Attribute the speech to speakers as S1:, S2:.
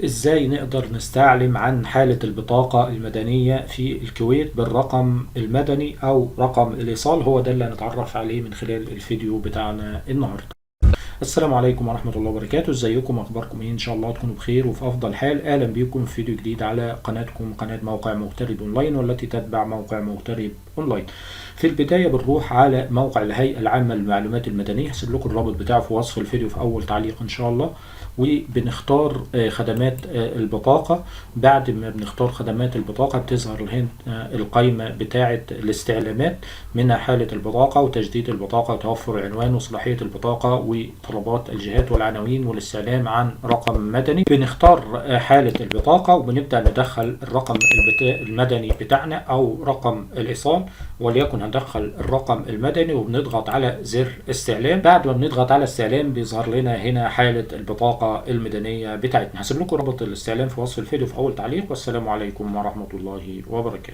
S1: ازاي نقدر نستعلم عن حالة البطاقة المدنية في الكويت بالرقم المدني او رقم الايصال؟ هو ده اللي هنتعرف عليه من خلال الفيديو بتاعنا النهاردة. السلام عليكم ورحمة الله وبركاته. ازيكم، اخباركم ايه؟ ان شاء الله تكونوا بخير وفي افضل حال. اهلا بكم في فيديو جديد على قناتكم، قناة موقع مغترب اونلاين، والتي تتبع موقع مغترب اونلاين. في البداية بنروح على موقع الهيئة العامة للمعلومات المدنية، هسيب لكم الرابط بتاعه في وصف الفيديو في اول تعليق ان شاء الله. وبنختار خدمات البطاقة. بعد ما بنختار خدمات البطاقة بتظهر لنا القائمة بتاعة الاستعلامات، منها حالة البطاقة وتجديد البطاقة وتوفر العنوان وصلاحية البطاقة وطلبات الجهات والعناوين والاستعلام عن رقم مدني. بنختار حالة البطاقة وبنبدأ ندخل الرقم المدني بتاعنا أو رقم الإيصال، وليكن هندخل الرقم المدني وبنضغط على زر استعلام. بعد ما بنضغط على استعلام بيظهر لنا هنا حالة البطاقة المدنية بتاعتنا. هسيب لكم رابط الاستعلام في وصف الفيديو في أول تعليق، والسلام عليكم ورحمة الله وبركاته.